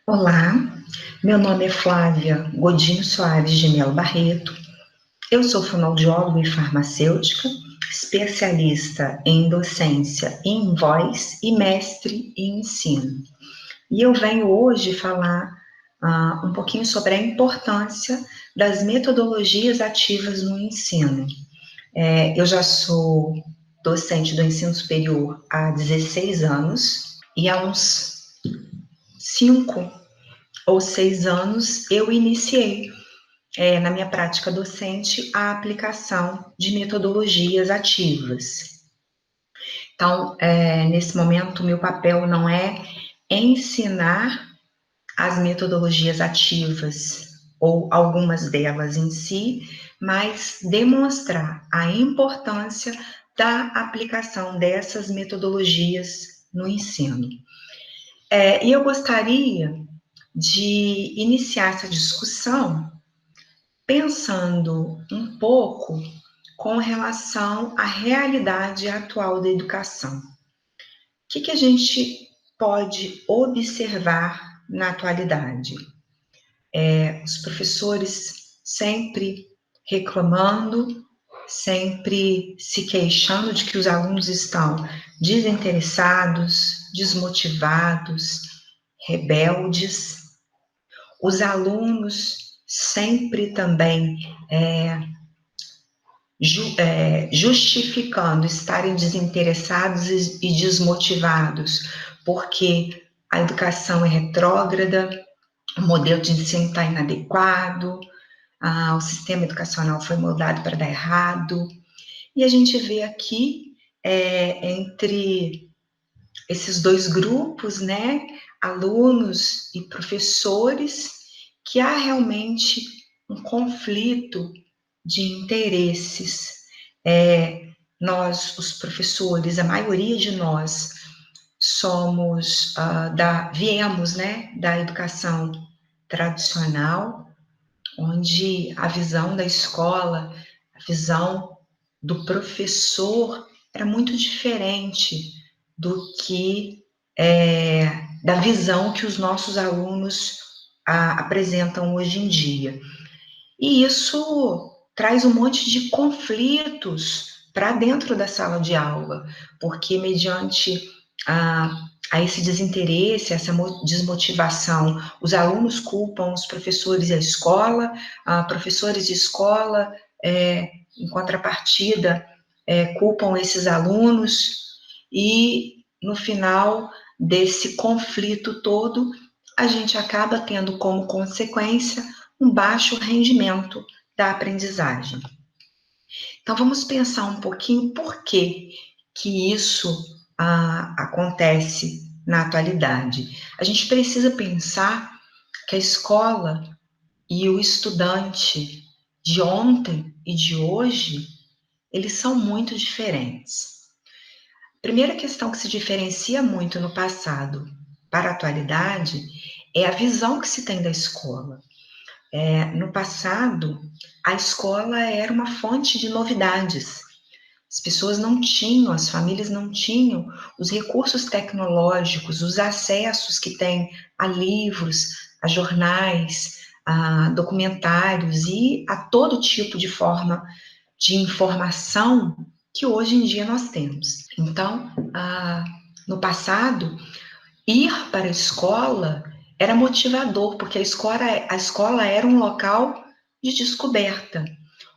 Olá, meu nome é Flávia Godinho Soares de Melo Barreto. Eu sou fonoaudióloga e farmacêutica, especialista em docência em voz e mestre em ensino. E eu venho hoje falar um pouquinho sobre a importância das metodologias ativas no ensino. Eu já sou docente do ensino superior há 16 anos e há uns 5 ou 6 anos eu iniciei na minha prática docente a aplicação de metodologias ativas. Então, nesse momento, meu papel não é ensinar as metodologias ativas ou algumas delas em si, mas demonstrar a importância da aplicação dessas metodologias no ensino. E eu gostaria de iniciar essa discussão pensando um pouco com relação à realidade atual da educação. O que a gente pode observar na atualidade? Os professores sempre reclamando, sempre se queixando de que os alunos estão desinteressados, desmotivados, rebeldes. Os alunos sempre também justificando estarem desinteressados e desmotivados, porque a educação é retrógrada, o modelo de ensino está inadequado, o sistema educacional foi moldado para dar errado. E a gente vê aqui, entre esses dois grupos, né, alunos e professores, que há realmente um conflito de interesses. Nós, os professores, a maioria de nós somos viemos, né, da educação tradicional, onde a visão da escola, a visão do professor era muito diferente do que da visão que os nossos alunos apresentam hoje em dia. E isso traz um monte de conflitos para dentro da sala de aula, porque mediante a esse desinteresse, essa desmotivação, os alunos culpam os professores e a escola, professores de escola, em contrapartida, culpam esses alunos, e no final desse conflito todo, a gente acaba tendo como consequência um baixo rendimento da aprendizagem. Então, vamos pensar um pouquinho por que isso acontece na atualidade. A gente precisa pensar que a escola e o estudante de ontem e de hoje, eles são muito diferentes. A primeira questão que se diferencia muito no passado para a atualidade é a visão que se tem da escola. No passado, a escola era uma fonte de novidades. As pessoas não tinham, as famílias não tinham os recursos tecnológicos, os acessos que têm a livros, a jornais, a documentários e a todo tipo de forma de informação que hoje em dia nós temos. Então, no passado, ir para a escola era motivador, porque a escola era um local de descoberta.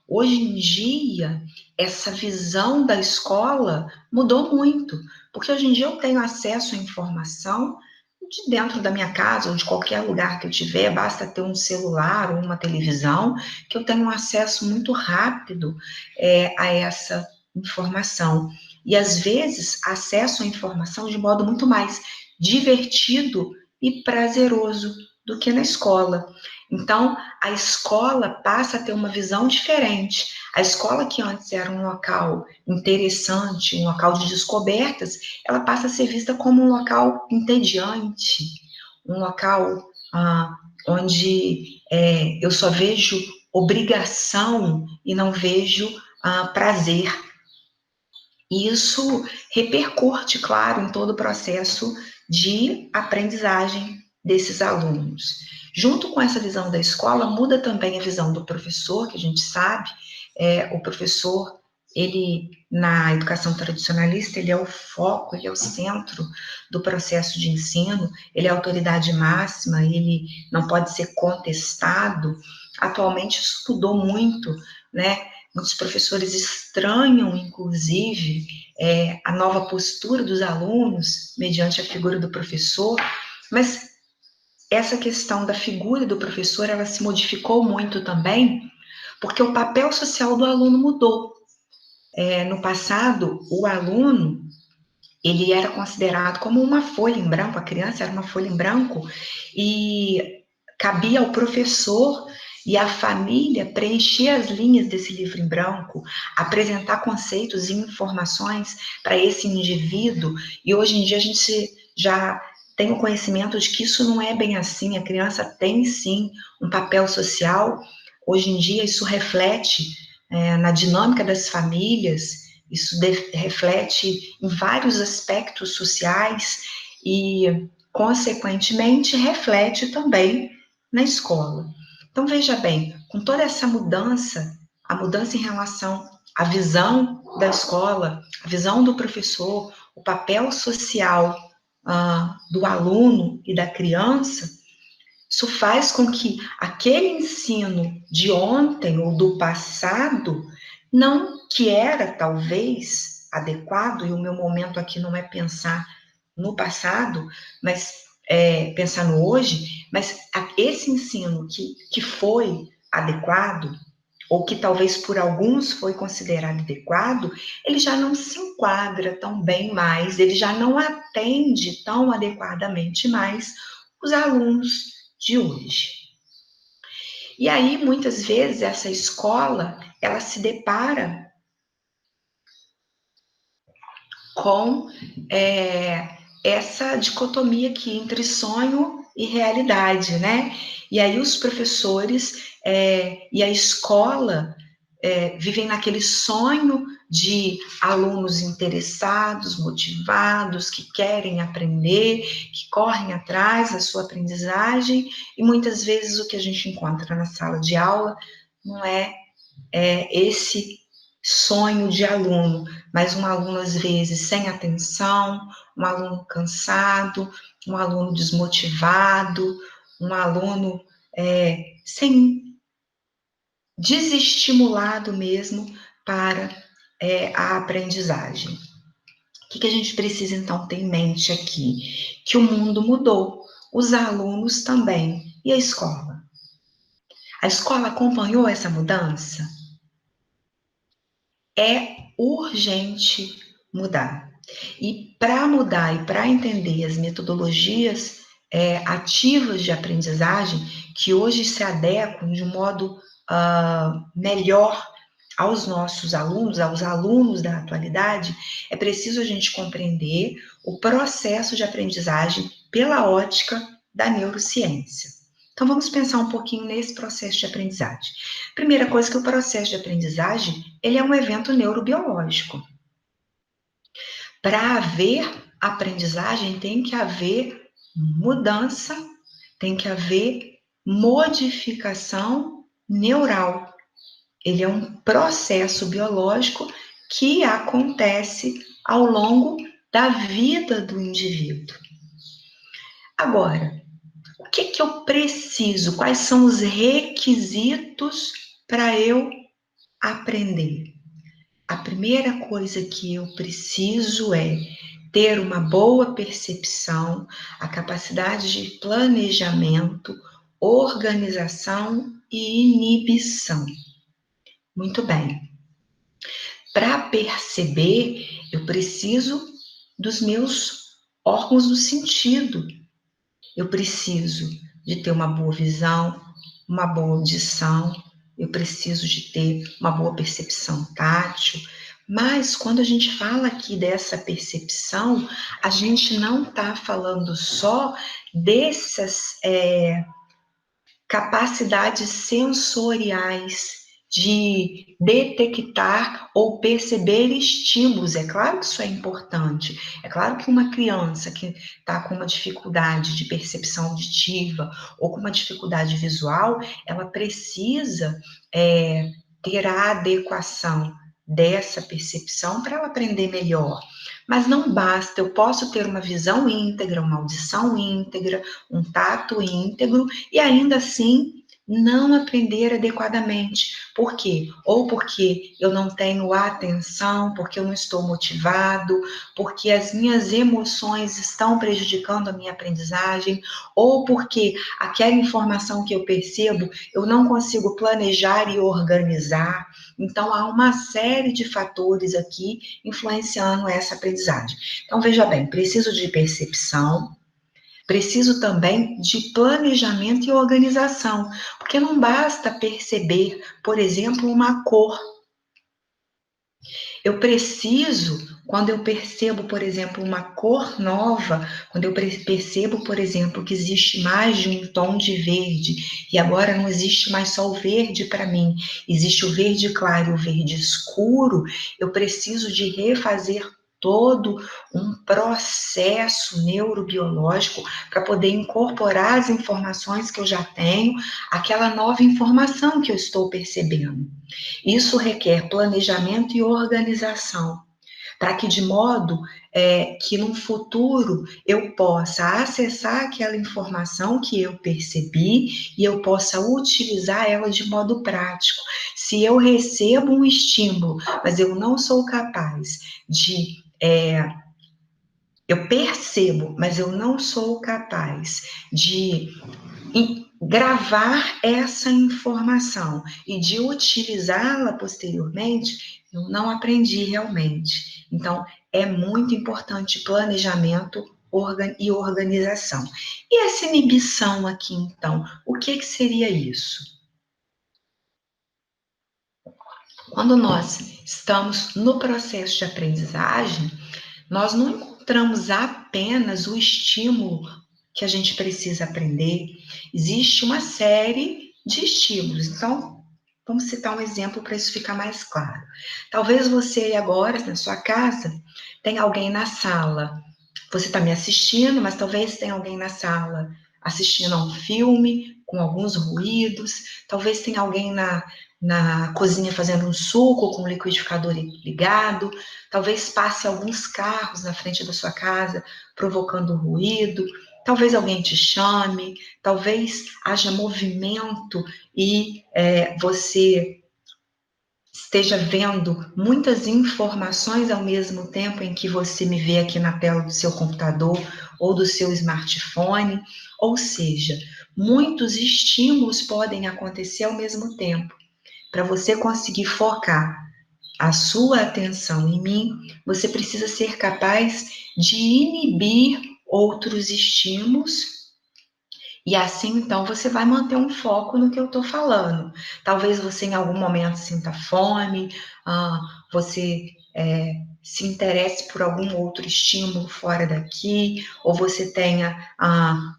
Hoje em dia, essa visão da escola mudou muito, porque hoje em dia eu tenho acesso à informação de dentro da minha casa ou de qualquer lugar que eu tiver, basta ter um celular ou uma televisão, que eu tenho um acesso muito rápido a essa informação. E às vezes acesso à informação de modo muito mais divertido e prazeroso do que na escola. Então, a escola passa a ter uma visão diferente. A escola, que antes era um local interessante, um local de descobertas, ela passa a ser vista como um local entediante, um local onde eu só vejo obrigação e não vejo prazer. E isso repercute, claro, em todo o processo de aprendizagem desses alunos. Junto com essa visão da escola, muda também a visão do professor, que a gente sabe, o professor, ele, na educação tradicionalista, ele é o foco, ele é o centro do processo de ensino, ele é a autoridade máxima, ele não pode ser contestado. Atualmente isso mudou muito, né? Muitos professores estranham, inclusive, a nova postura dos alunos, mediante a figura do professor, mas essa questão da figura do professor, ela se modificou muito também, porque o papel social do aluno mudou. No passado, o aluno, ele era considerado como uma folha em branco, a criança era uma folha em branco, e cabia ao professor e à família preencher as linhas desse livro em branco, apresentar conceitos e informações para esse indivíduo, e hoje em dia a gente já tem o conhecimento de que isso não é bem assim, a criança tem sim um papel social, hoje em dia isso reflete na dinâmica das famílias, isso reflete em vários aspectos sociais e, consequentemente, reflete também na escola. Então, veja bem, com toda essa mudança, a mudança em relação à visão da escola, a visão do professor, o papel social do aluno e da criança, isso faz com que aquele ensino de ontem ou do passado, não que era talvez adequado, e o meu momento aqui não é pensar no passado, mas pensar no hoje, mas esse ensino que foi adequado, ou que talvez por alguns foi considerado adequado, ele já não se enquadra tão bem mais, ele já não atende tão adequadamente mais os alunos de hoje. E aí, muitas vezes, essa escola, ela se depara com essa dicotomia aqui entre sonho e realidade, né? E aí os professores e a escola vivem naquele sonho de alunos interessados, motivados, que querem aprender, que correm atrás da sua aprendizagem, e muitas vezes o que a gente encontra na sala de aula não é esse sonho de aluno, mas um aluno às vezes sem atenção, um aluno cansado, um aluno desmotivado, um aluno desestimulado mesmo para a aprendizagem. O que a gente precisa então ter em mente aqui? Que o mundo mudou, os alunos também, e a escola? A escola acompanhou essa mudança? É urgente mudar. E para mudar e para entender as metodologias ativas de aprendizagem, que hoje se adequam de um modo melhor aos nossos alunos, aos alunos da atualidade, é preciso a gente compreender o processo de aprendizagem pela ótica da neurociência. Então, vamos pensar um pouquinho nesse processo de aprendizagem. Primeira coisa que o processo de aprendizagem, ele é um evento neurobiológico. Para haver aprendizagem, tem que haver mudança, tem que haver modificação neural. Ele é um processo biológico que acontece ao longo da vida do indivíduo. Agora, o que eu preciso? Quais são os requisitos para eu aprender? A primeira coisa que eu preciso é ter uma boa percepção, a capacidade de planejamento, organização e inibição. Muito bem. Para perceber, eu preciso dos meus órgãos do sentido. Eu preciso de ter uma boa visão, uma boa audição, eu preciso de ter uma boa percepção tátil, mas quando a gente fala aqui dessa percepção, a gente não está falando só dessas capacidades sensoriais de detectar ou perceber estímulos. É claro que isso é importante. É claro que uma criança que está com uma dificuldade de percepção auditiva ou com uma dificuldade visual, ela precisa ter a adequação dessa percepção para ela aprender melhor. Mas não basta, eu posso ter uma visão íntegra, uma audição íntegra, um tato íntegro e ainda assim não aprender adequadamente. Por quê? Ou porque eu não tenho atenção, porque eu não estou motivado, porque as minhas emoções estão prejudicando a minha aprendizagem, ou porque aquela informação que eu percebo, eu não consigo planejar e organizar. Então, há uma série de fatores aqui influenciando essa aprendizagem. Então, veja bem, preciso de percepção, preciso também de planejamento e organização, porque não basta perceber, por exemplo, uma cor. Eu preciso, quando eu percebo, por exemplo, uma cor nova, quando eu percebo, por exemplo, que existe mais de um tom de verde, e agora não existe mais só o verde para mim, existe o verde claro e o verde escuro, eu preciso de refazer todo um processo neurobiológico para poder incorporar as informações que eu já tenho, aquela nova informação que eu estou percebendo. Isso requer planejamento e organização, para que de modo que no futuro eu possa acessar aquela informação que eu percebi e eu possa utilizar ela de modo prático. Se eu recebo um estímulo, mas eu não sou capaz de eu percebo, mas eu não sou capaz de gravar essa informação e de utilizá-la posteriormente, eu não aprendi realmente. Então, é muito importante planejamento e organização. E essa inibição aqui, então, o que seria isso? Quando nós estamos no processo de aprendizagem, nós não encontramos apenas o estímulo que a gente precisa aprender, existe uma série de estímulos. Então, vamos citar um exemplo para isso ficar mais claro. Talvez você agora, na sua casa, tenha alguém na sala. Você está me assistindo, mas talvez tenha alguém na sala assistindo a um filme, com alguns ruídos. Talvez tenha alguém na cozinha fazendo um suco com o liquidificador ligado. Talvez passe alguns carros na frente da sua casa, provocando ruído. Talvez alguém te chame, talvez haja movimento e você esteja vendo muitas informações ao mesmo tempo em que você me vê aqui na tela do seu computador ou do seu smartphone, ou seja, muitos estímulos podem acontecer ao mesmo tempo. Para você conseguir focar a sua atenção em mim, você precisa ser capaz de inibir outros estímulos e assim, então, você vai manter um foco no que eu estou falando. Talvez você, em algum momento, sinta fome, você se interesse por algum outro estímulo fora daqui, ou você tenha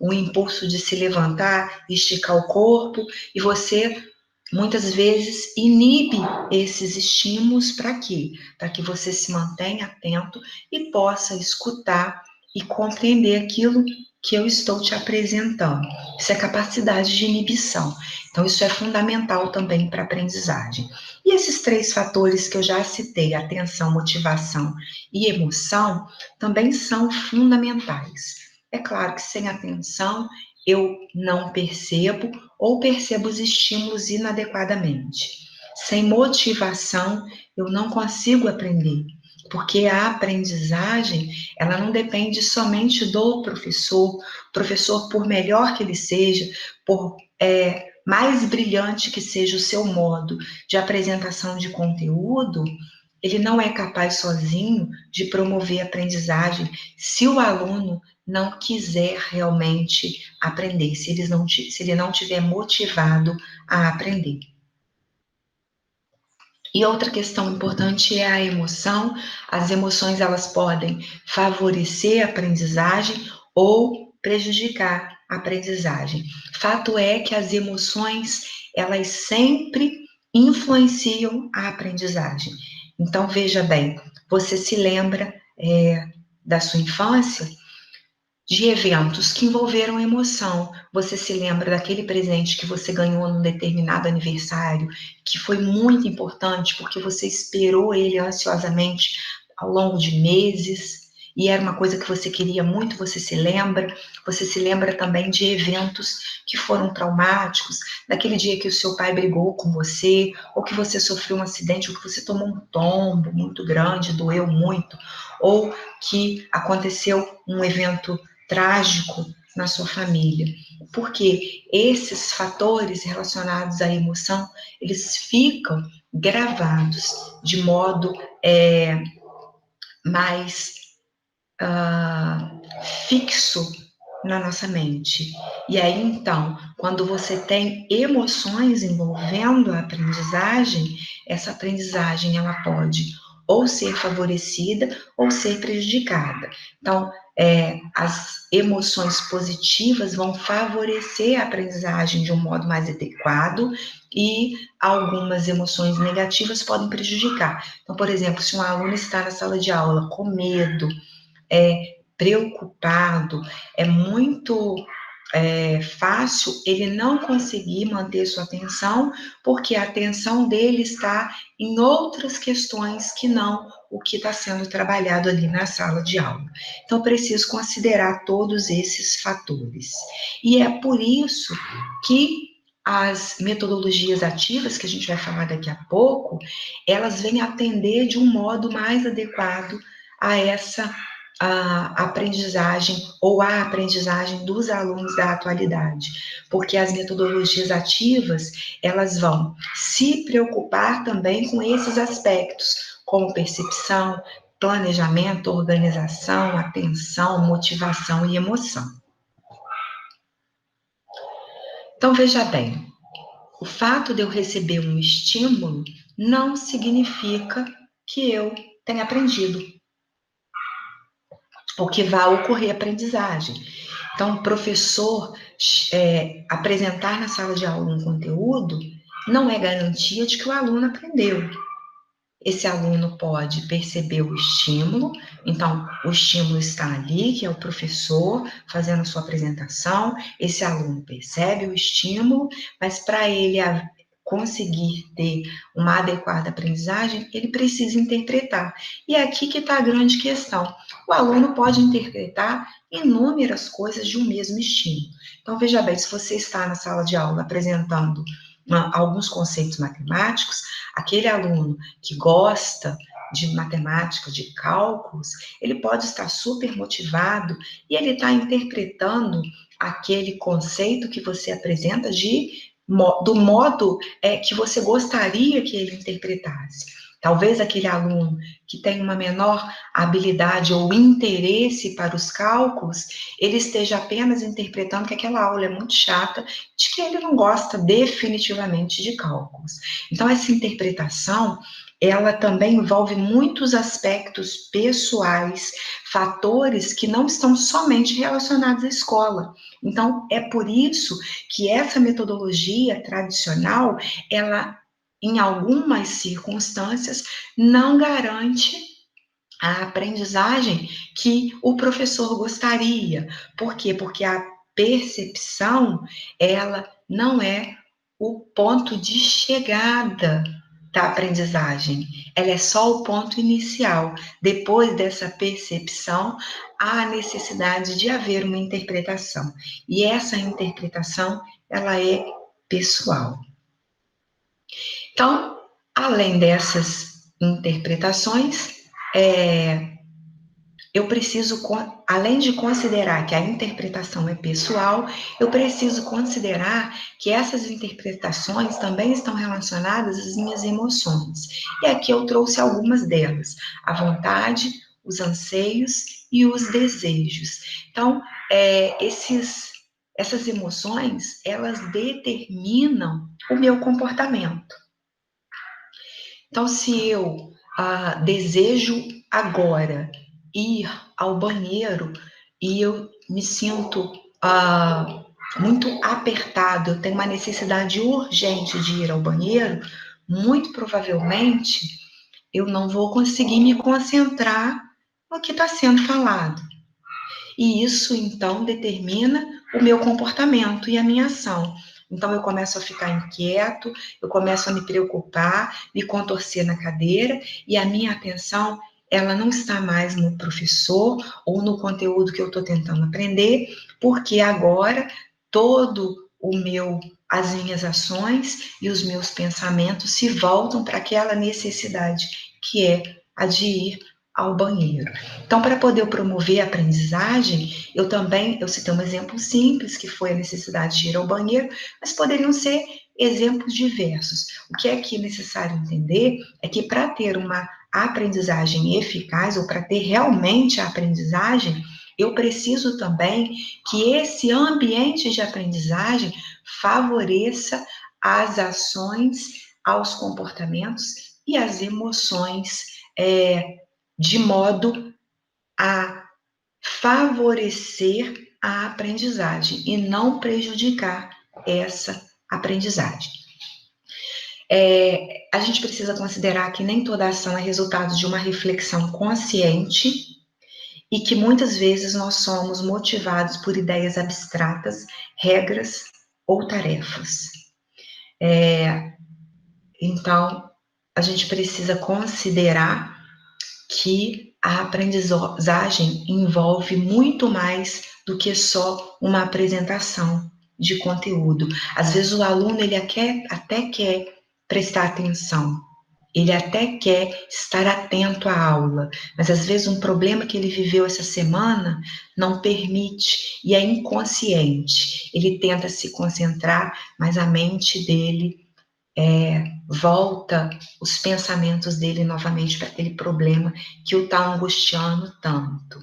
um impulso de se levantar e esticar o corpo, e você, muitas vezes, inibe esses estímulos para quê? Para que você se mantenha atento e possa escutar e compreender aquilo que eu estou te apresentando. Isso é capacidade de inibição. Então, isso é fundamental também para a aprendizagem. E esses três fatores que eu já citei, atenção, motivação e emoção, também são fundamentais. É claro que sem atenção eu não percebo ou percebo os estímulos inadequadamente. Sem motivação, eu não consigo aprender, porque a aprendizagem, ela não depende somente do professor. O professor, por melhor que ele seja, por mais brilhante que seja o seu modo de apresentação de conteúdo, ele não é capaz sozinho de promover a aprendizagem se o aluno não quiser realmente aprender, se ele não tiver motivado a aprender. E outra questão importante é a emoção. As emoções, elas podem favorecer a aprendizagem ou prejudicar a aprendizagem. Fato é que as emoções, elas sempre influenciam a aprendizagem. Então, veja bem, você se lembra da sua infância de eventos que envolveram emoção. Você se lembra daquele presente que você ganhou num determinado aniversário, que foi muito importante porque você esperou ele ansiosamente ao longo de meses, e era uma coisa que você queria muito, você se lembra. Você se lembra também de eventos que foram traumáticos, daquele dia que o seu pai brigou com você, ou que você sofreu um acidente, ou que você tomou um tombo muito grande, doeu muito, ou que aconteceu um evento trágico na sua família. Porque esses fatores relacionados à emoção, eles ficam gravados de modo mais fixo na nossa mente. E aí, então, quando você tem emoções envolvendo a aprendizagem, essa aprendizagem ela pode ou ser favorecida ou ser prejudicada. Então, as emoções positivas vão favorecer a aprendizagem de um modo mais adequado e algumas emoções negativas podem prejudicar. Então, por exemplo, se um aluno está na sala de aula com medo, preocupado, é muito fácil ele não conseguir manter sua atenção, porque a atenção dele está em outras questões que não o que está sendo trabalhado ali na sala de aula. Então, preciso considerar todos esses fatores. E é por isso que as metodologias ativas, que a gente vai falar daqui a pouco, elas vêm atender de um modo mais adequado a essa a aprendizagem ou a aprendizagem dos alunos da atualidade, porque as metodologias ativas, elas vão se preocupar também com esses aspectos, como percepção, planejamento, organização, atenção, motivação e emoção. Então, veja bem, o fato de eu receber um estímulo não significa que eu tenha aprendido, ou que vá ocorrer aprendizagem. Então, o professor apresentar na sala de aula um conteúdo não é garantia de que o aluno aprendeu. Esse aluno pode perceber o estímulo, então o estímulo está ali, que é o professor fazendo a sua apresentação, esse aluno percebe o estímulo, mas para ele conseguir ter uma adequada aprendizagem, ele precisa interpretar. E é aqui que está a grande questão. O aluno pode interpretar inúmeras coisas de um mesmo estímulo. Então, veja bem, se você está na sala de aula apresentando alguns conceitos matemáticos, aquele aluno que gosta de matemática, de cálculos, ele pode estar super motivado e ele está interpretando aquele conceito que você apresenta do modo que você gostaria que ele interpretasse. Talvez aquele aluno que tem uma menor habilidade ou interesse para os cálculos, ele esteja apenas interpretando que aquela aula é muito chata, de que ele não gosta definitivamente de cálculos. Então, essa interpretação, ela também envolve muitos aspectos pessoais, fatores que não estão somente relacionados à escola. Então, é por isso que essa metodologia tradicional, ela, em algumas circunstâncias, não garante a aprendizagem que o professor gostaria. Por quê? Porque a percepção, ela não é o ponto de chegada da aprendizagem, ela é só o ponto inicial. Depois dessa percepção, há a necessidade de haver uma interpretação. E essa interpretação, ela é pessoal. Então, além dessas interpretações, eu preciso, além de considerar que a interpretação é pessoal, eu preciso considerar que essas interpretações também estão relacionadas às minhas emoções. E aqui eu trouxe algumas delas: a vontade, os anseios e os desejos. Então, essas emoções, elas determinam o meu comportamento. Então, se eu desejo agora ir ao banheiro e eu me sinto muito apertado, eu tenho uma necessidade urgente de ir ao banheiro, muito provavelmente eu não vou conseguir me concentrar no que está sendo falado. E isso, então, determina o meu comportamento e a minha ação. Então, eu começo a ficar inquieto, eu começo a me preocupar, me contorcer na cadeira, e a minha atenção, ela não está mais no professor ou no conteúdo que eu estou tentando aprender, porque agora as minhas ações e os meus pensamentos se voltam para aquela necessidade que é a de ir ao banheiro. Então, para poder promover a aprendizagem, eu citei um exemplo simples, que foi a necessidade de ir ao banheiro, mas poderiam ser exemplos diversos. O que é aqui necessário entender é que para ter uma aprendizagem eficaz, ou para ter realmente a aprendizagem, eu preciso também que esse ambiente de aprendizagem favoreça as ações, aos comportamentos e às emoções, de modo a favorecer a aprendizagem e não prejudicar essa aprendizagem. A gente precisa considerar que nem toda ação é resultado de uma reflexão consciente e que muitas vezes nós somos motivados por ideias abstratas, regras ou tarefas. Então, a gente precisa considerar que a aprendizagem envolve muito mais do que só uma apresentação de conteúdo. Às vezes o aluno ele até quer prestar atenção, ele até quer estar atento à aula, mas às vezes um problema que ele viveu essa semana não permite e é inconsciente. Ele tenta se concentrar, mas a mente dele volta os pensamentos dele novamente para aquele problema que o está angustiando tanto.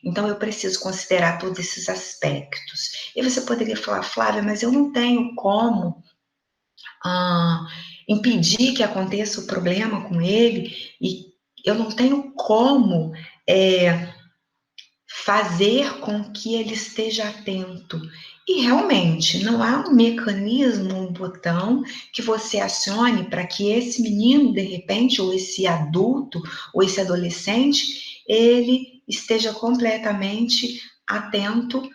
Então, eu preciso considerar todos esses aspectos. E você poderia falar, Flávia, mas eu não tenho como impedir que aconteça o problema com ele, e eu não tenho como fazer com que ele esteja atento. E realmente, não há um mecanismo, um botão que você acione para que esse menino, de repente, ou esse adulto, ou esse adolescente, ele esteja completamente atento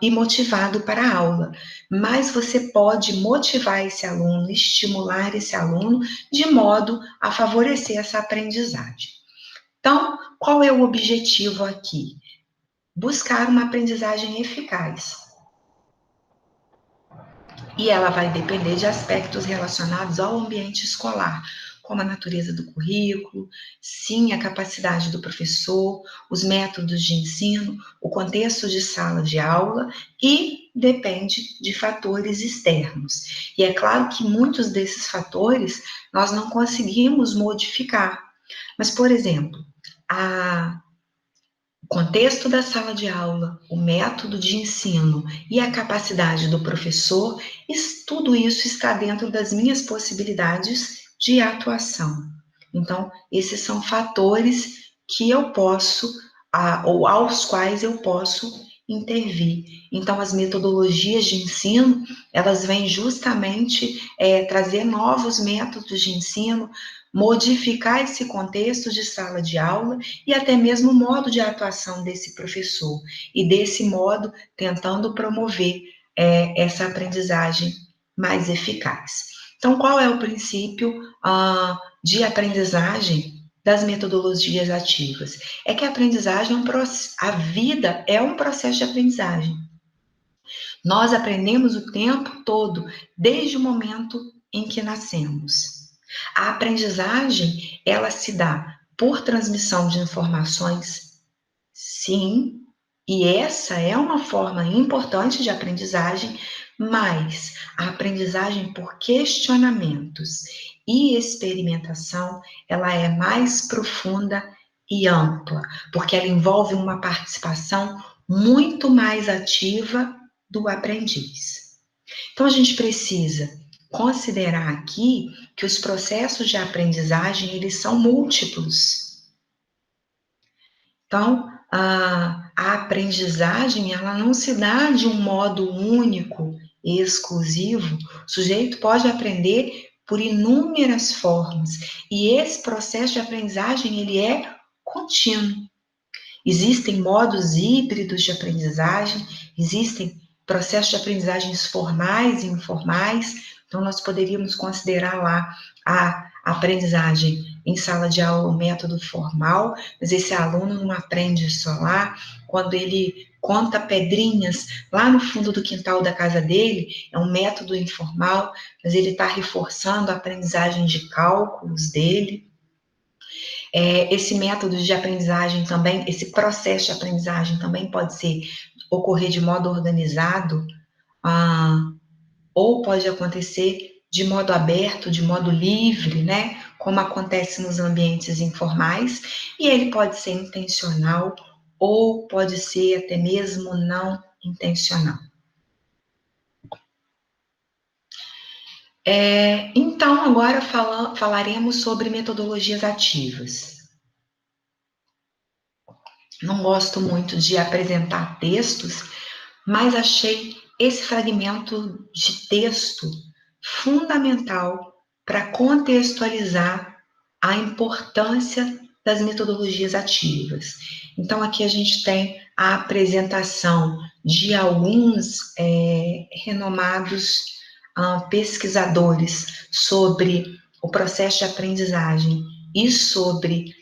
e motivado para a aula. Mas você pode motivar esse aluno, estimular esse aluno, de modo a favorecer essa aprendizagem. Então, qual é o objetivo aqui? Buscar uma aprendizagem eficaz. E ela vai depender de aspectos relacionados ao ambiente escolar, como a natureza do currículo, sim, a capacidade do professor, os métodos de ensino, o contexto de sala de aula e depende de fatores externos. E é claro que muitos desses fatores nós não conseguimos modificar. Mas, por exemplo, o contexto da sala de aula, o método de ensino e a capacidade do professor, tudo isso está dentro das minhas possibilidades de atuação. Então, esses são fatores que eu posso, ou aos quais eu posso intervir. Então, as metodologias de ensino, elas vêm justamente trazer novos métodos de ensino, modificar esse contexto de sala de aula e até mesmo o modo de atuação desse professor, e desse modo tentando promover essa aprendizagem mais eficaz. Então, qual é o princípio de aprendizagem das metodologias ativas? É que a aprendizagem a vida é um processo de aprendizagem. Nós aprendemos o tempo todo, desde o momento em que nascemos. A aprendizagem, ela se dá por transmissão de informações, sim, e essa é uma forma importante de aprendizagem, mas a aprendizagem por questionamentos e experimentação, ela é mais profunda e ampla, porque ela envolve uma participação muito mais ativa do aprendiz. Então, a gente precisa considerar aqui que os processos de aprendizagem, eles são múltiplos. Então, a aprendizagem, ela não se dá de um modo único e exclusivo. O sujeito pode aprender por inúmeras formas, e esse processo de aprendizagem, ele é contínuo. Existem modos híbridos de aprendizagem, existem processos de aprendizagens formais e informais, então nós poderíamos considerar lá a aprendizagem em sala de aula, o método formal, mas esse aluno não aprende só lá, quando ele conta pedrinhas lá no fundo do quintal da casa dele, é um método informal, mas ele está reforçando a aprendizagem de cálculos dele. Esse método de aprendizagem também, esse processo de aprendizagem também pode ocorrer de modo organizado, ou pode acontecer de modo aberto, de modo livre, né? Como acontece nos ambientes informais, e ele pode ser intencional ou pode ser até mesmo não intencional. Então, agora falaremos sobre metodologias ativas. Não gosto muito de apresentar textos, mas achei esse fragmento de texto fundamental para contextualizar a importância das metodologias ativas. Então, aqui a gente tem a apresentação de alguns renomados pesquisadores sobre o processo de aprendizagem e sobre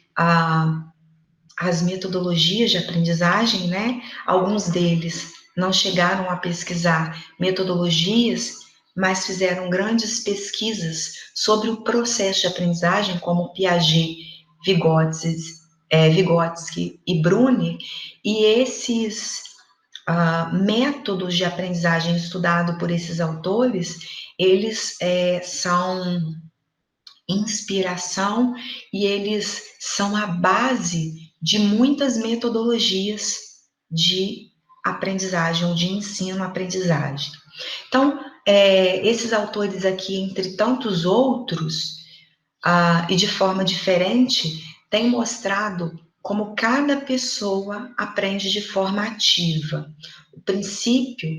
as metodologias de aprendizagem, né? Alguns deles não chegaram a pesquisar metodologias, mas fizeram grandes pesquisas sobre o processo de aprendizagem, como Piaget, Vygotsky e Bruni, e esses métodos de aprendizagem estudados por esses autores, eles são inspiração e eles são a base de muitas metodologias de aprendizagem ou de ensino-aprendizagem. Então, esses autores aqui, entre tantos outros, e de forma diferente, têm mostrado como cada pessoa aprende de forma ativa. O princípio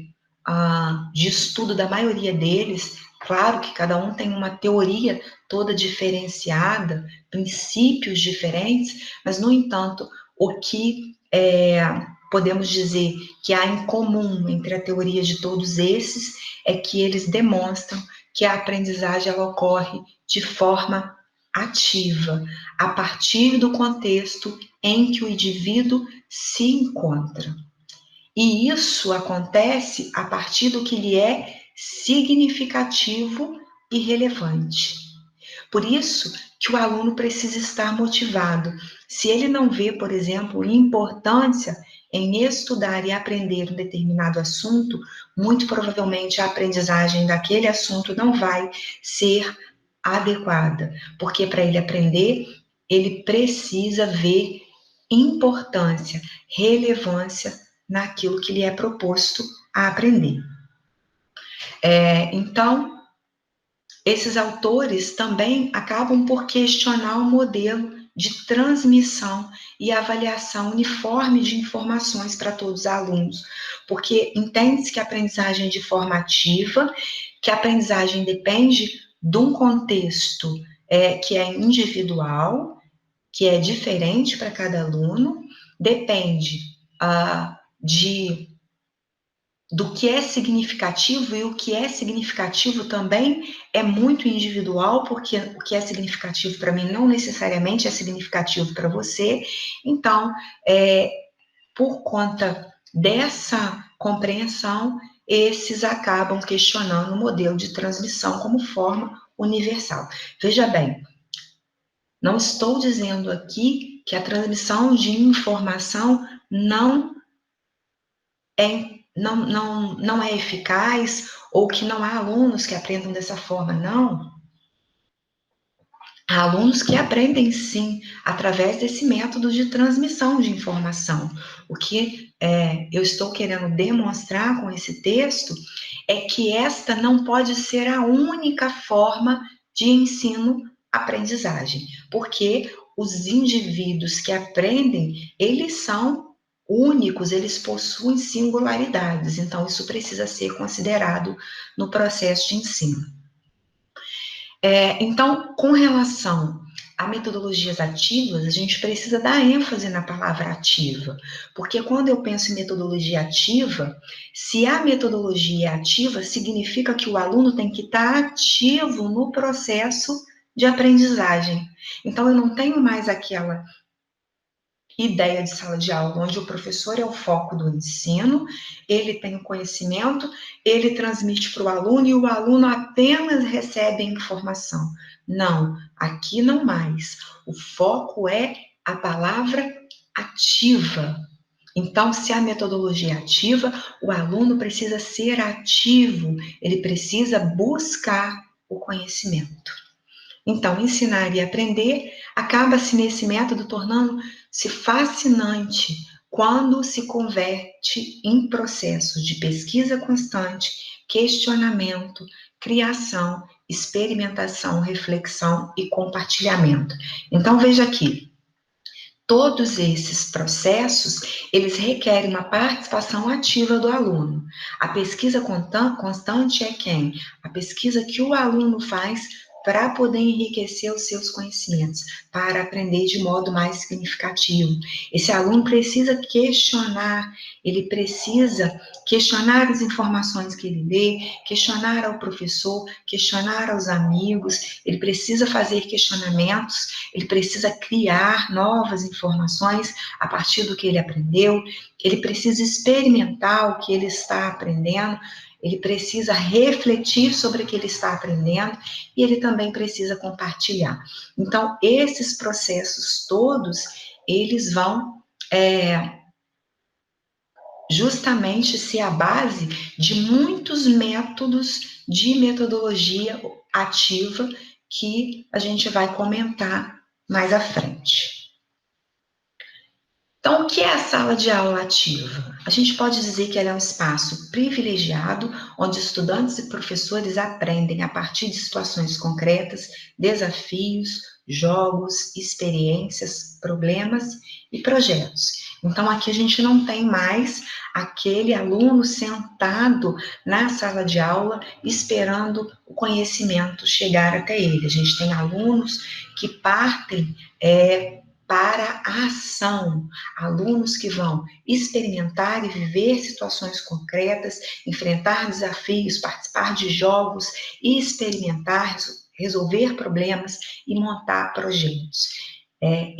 de estudo da maioria deles, claro que cada um tem uma teoria toda diferenciada, princípios diferentes, mas, no entanto, o que podemos dizer que há em comum entre a teoria de todos esses é que eles demonstram que a aprendizagem ela ocorre de forma ativa, a partir do contexto em que o indivíduo se encontra. E isso acontece a partir do que lhe é significativo e relevante. Por isso que o aluno precisa estar motivado. Se ele não vê, por exemplo, importância em estudar e aprender um determinado assunto, muito provavelmente a aprendizagem daquele assunto não vai ser adequada, porque para ele aprender, ele precisa ver importância, relevância naquilo que lhe é proposto a aprender. Então, esses autores também acabam por questionar o modelo de transmissão e avaliação uniforme de informações para todos os alunos, porque entende-se que a aprendizagem é de forma ativa, que a aprendizagem depende de um contexto que é individual, que é diferente para cada aluno, depende do que é significativo, e o que é significativo também é muito individual, porque o que é significativo para mim não necessariamente é significativo para você. Então, por conta dessa compreensão, esses acabam questionando o modelo de transmissão como forma universal. Veja bem, não estou dizendo aqui que a transmissão de informação não é eficaz ou que não há alunos que aprendam dessa forma, não. Há alunos que aprendem, sim, através desse método de transmissão de informação. O que eu estou querendo demonstrar com esse texto é que esta não pode ser a única forma de ensino-aprendizagem, porque os indivíduos que aprendem, eles são únicos, eles possuem singularidades, então isso precisa ser considerado no processo de ensino. Então, com relação a metodologias ativas, a gente precisa dar ênfase na palavra ativa, porque quando eu penso em metodologia ativa, se a metodologia é ativa, significa que o aluno tem que estar ativo no processo de aprendizagem. Então, eu não tenho mais aquela ideia de sala de aula, onde o professor é o foco do ensino, ele tem o conhecimento, ele transmite para o aluno e o aluno apenas recebe a informação. Não, aqui não mais. O foco é a palavra ativa. Então, se a metodologia é ativa, o aluno precisa ser ativo, ele precisa buscar o conhecimento. Então, ensinar e aprender acaba-se nesse método tornando-se fascinante quando se converte em processos de pesquisa constante, questionamento, criação, experimentação, reflexão e compartilhamento. Então, veja aqui, todos esses processos, eles requerem uma participação ativa do aluno. A pesquisa constante é quem? A pesquisa que o aluno faz para poder enriquecer os seus conhecimentos, para aprender de modo mais significativo. Esse aluno precisa questionar, ele precisa questionar as informações que ele lê, questionar ao professor, questionar aos amigos, ele precisa fazer questionamentos, ele precisa criar novas informações a partir do que ele aprendeu, ele precisa experimentar o que ele está aprendendo, ele precisa refletir sobre o que ele está aprendendo e ele também precisa compartilhar. Então, esses processos todos, eles vão justamente ser a base de muitos métodos de metodologia ativa que a gente vai comentar mais à frente. Então, o que é a sala de aula ativa? A gente pode dizer que ela é um espaço privilegiado, onde estudantes e professores aprendem a partir de situações concretas, desafios, jogos, experiências, problemas e projetos. Então, aqui a gente não tem mais aquele aluno sentado na sala de aula esperando o conhecimento chegar até ele. A gente tem alunos que partem para a ação, alunos que vão experimentar e viver situações concretas, enfrentar desafios, participar de jogos e experimentar, resolver problemas e montar projetos.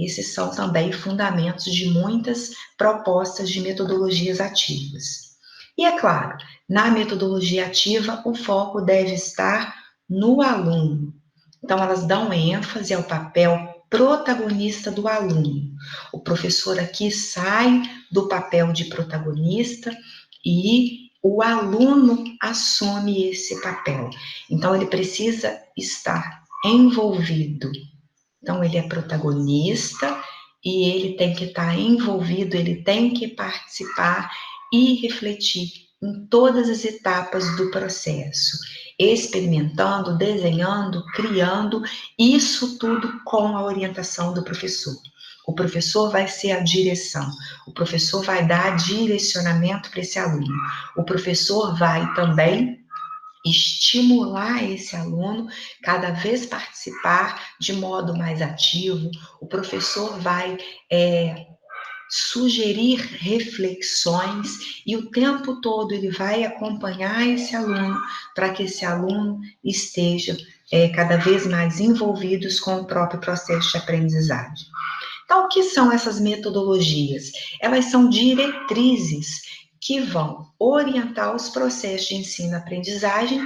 Esses são também fundamentos de muitas propostas de metodologias ativas. E é claro, na metodologia ativa, o foco deve estar no aluno. Então, elas dão ênfase ao papel protagonista do aluno. O professor aqui sai do papel de protagonista e o aluno assume esse papel. Então, ele precisa estar envolvido. Então, ele é protagonista e ele tem que estar envolvido, ele tem que participar e refletir em todas as etapas do processo, experimentando, desenhando, criando, isso tudo com a orientação do professor. O professor vai ser a direção, o professor vai dar direcionamento para esse aluno, o professor vai também estimular esse aluno cada vez participar de modo mais ativo, o professor vai sugerir reflexões e o tempo todo ele vai acompanhar esse aluno para que esse aluno esteja cada vez mais envolvidos com o próprio processo de aprendizagem. Então, o que são essas metodologias? Elas são diretrizes que vão orientar os processos de ensino-aprendizagem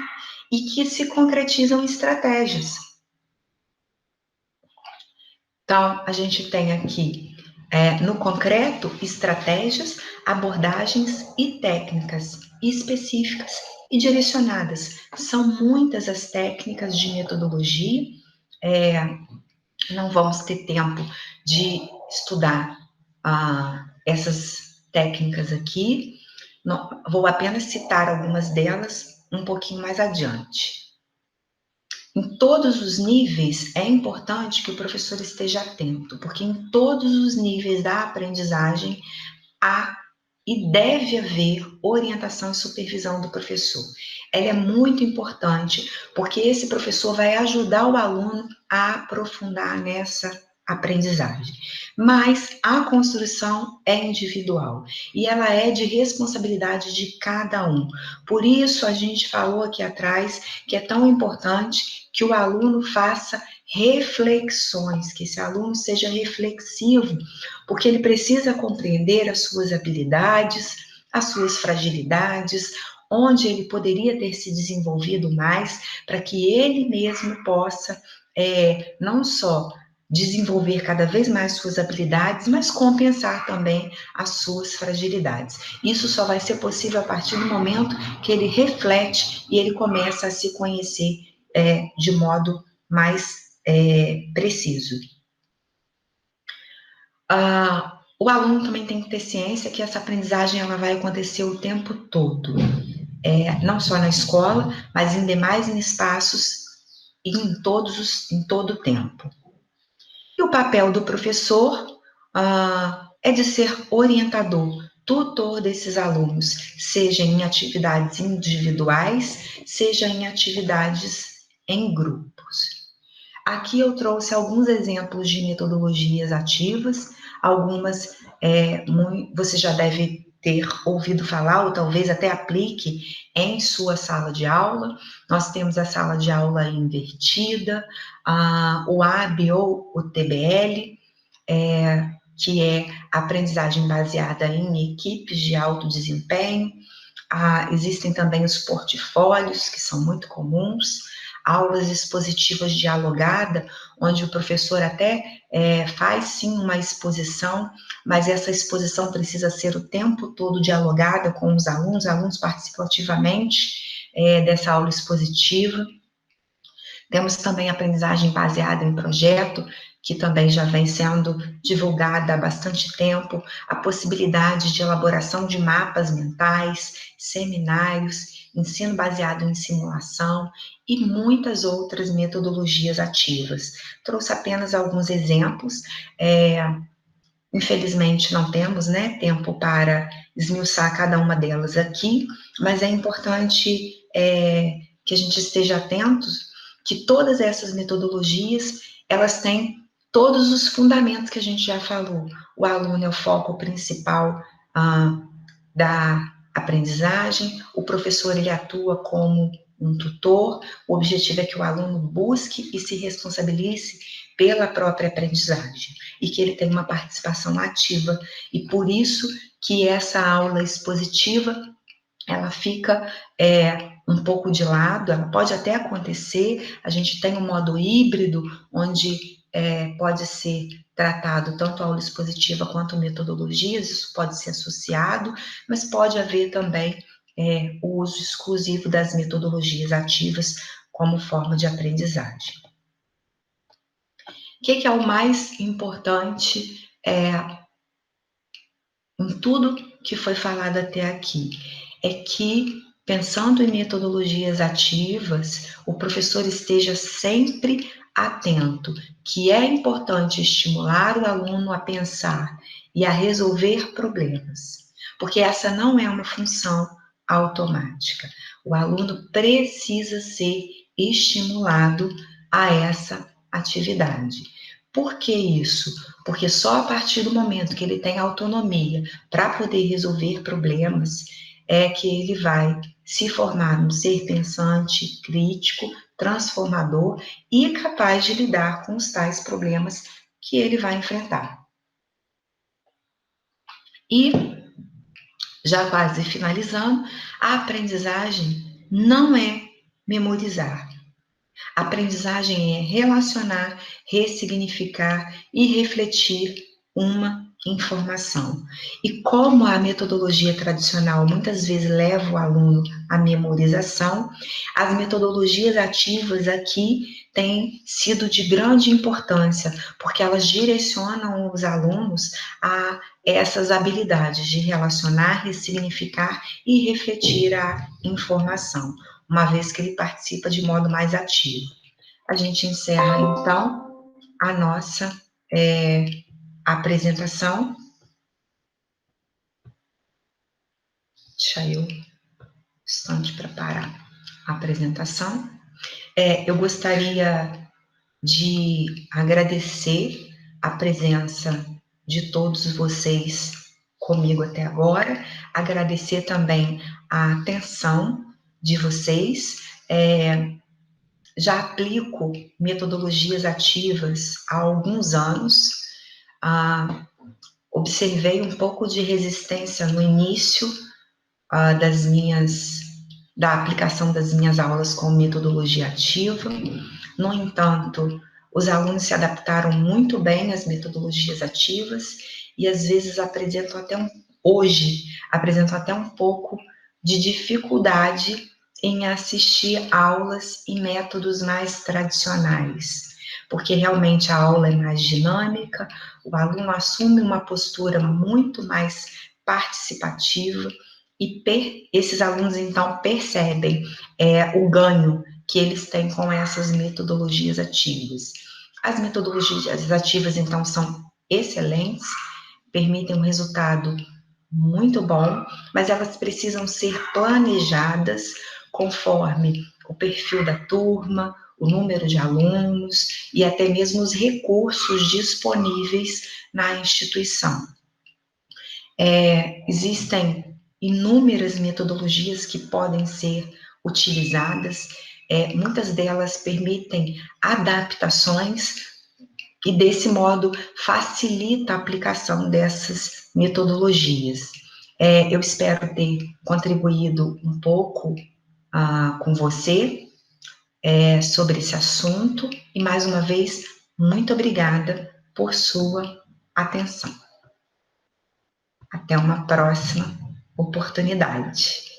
e que se concretizam em estratégias. Então, a gente tem aqui, no concreto, estratégias, abordagens e técnicas específicas e direcionadas. São muitas as técnicas de metodologia, não vamos ter tempo de estudar essas técnicas aqui, vou apenas citar algumas delas um pouquinho mais adiante. Em todos os níveis, é importante que o professor esteja atento, porque em todos os níveis da aprendizagem há e deve haver orientação e supervisão do professor. Ela é muito importante, porque esse professor vai ajudar o aluno a aprofundar nessa aprendizagem. Mas a construção é individual e ela é de responsabilidade de cada um. Por isso, a gente falou aqui atrás que é tão importante que o aluno faça reflexões, que esse aluno seja reflexivo, porque ele precisa compreender as suas habilidades, as suas fragilidades, onde ele poderia ter se desenvolvido mais, para que ele mesmo possa não só desenvolver cada vez mais suas habilidades, mas compensar também as suas fragilidades. Isso só vai ser possível a partir do momento que ele reflete e ele começa a se conhecer de modo mais preciso. O aluno também tem que ter ciência que essa aprendizagem ela vai acontecer o tempo todo, não só na escola, mas em demais espaços e em todo o tempo. E o papel do professor é de ser orientador, tutor desses alunos, seja em atividades individuais, seja em atividades em grupos. Aqui eu trouxe alguns exemplos de metodologias ativas, algumas você já deve ter ouvido falar, ou talvez até aplique em sua sala de aula. Nós temos a sala de aula invertida, o AB ou o TBL, que é aprendizagem baseada em equipes de alto desempenho. Existem também os portfólios, que são muito comuns, aulas expositivas dialogada, onde o professor até faz sim uma exposição, mas essa exposição precisa ser o tempo todo dialogada com os alunos participam ativamente dessa aula expositiva. Temos também aprendizagem baseada em projeto, que também já vem sendo divulgada há bastante tempo, a possibilidade de elaboração de mapas mentais, seminários, ensino baseado em simulação e muitas outras metodologias ativas. Trouxe apenas alguns exemplos, infelizmente não temos, tempo para esmiuçar cada uma delas aqui, mas é importante que a gente esteja atentos que todas essas metodologias, elas têm todos os fundamentos que a gente já falou. O aluno é o foco principal da aprendizagem, o professor ele atua como um tutor, o objetivo é que o aluno busque e se responsabilize pela própria aprendizagem e que ele tenha uma participação ativa, e por isso que essa aula expositiva, ela fica um pouco de lado, ela pode até acontecer, a gente tem um modo híbrido, onde pode ser tratado tanto a aula expositiva quanto metodologias, isso pode ser associado, mas pode haver também o uso exclusivo das metodologias ativas como forma de aprendizagem. O que é o mais importante em tudo que foi falado até aqui? É que, pensando em metodologias ativas, o professor esteja sempre atento, que é importante estimular o aluno a pensar e a resolver problemas, porque essa não é uma função automática. O aluno precisa ser estimulado a essa atividade. Por que isso? Porque só a partir do momento que ele tem autonomia para poder resolver problemas, é que ele vai se formar um ser pensante, crítico, transformador e capaz de lidar com os tais problemas que ele vai enfrentar. E, já quase finalizando, a aprendizagem não é memorizar. A aprendizagem é relacionar, ressignificar e refletir uma informação. E como a metodologia tradicional muitas vezes leva o aluno à memorização, as metodologias ativas aqui têm sido de grande importância, porque elas direcionam os alunos a essas habilidades de relacionar, ressignificar e refletir a informação, uma vez que ele participa de modo mais ativo. A gente encerra, então, a nossa apresentação. Deixa eu um instante para parar a apresentação. Eu gostaria de agradecer a presença de todos vocês comigo até agora, agradecer também a atenção de vocês. Já aplico metodologias ativas há alguns anos, observei um pouco de resistência no início da aplicação das minhas aulas com metodologia ativa. No entanto, os alunos se adaptaram muito bem às metodologias ativas e às vezes hoje apresentam até um pouco de dificuldade em assistir aulas e métodos mais tradicionais, porque realmente a aula é mais dinâmica, o aluno assume uma postura muito mais participativa e esses alunos então percebem o ganho que eles têm com essas metodologias ativas. As metodologias ativas então são excelentes, permitem um resultado muito bom, mas elas precisam ser planejadas conforme o perfil da turma, o número de alunos e até mesmo os recursos disponíveis na instituição. Existem inúmeras metodologias que podem ser utilizadas, muitas delas permitem adaptações e, desse modo, facilita a aplicação dessas metodologias. Eu espero ter contribuído um pouco com você sobre esse assunto e, mais uma vez, muito obrigada por sua atenção. Até uma próxima oportunidade.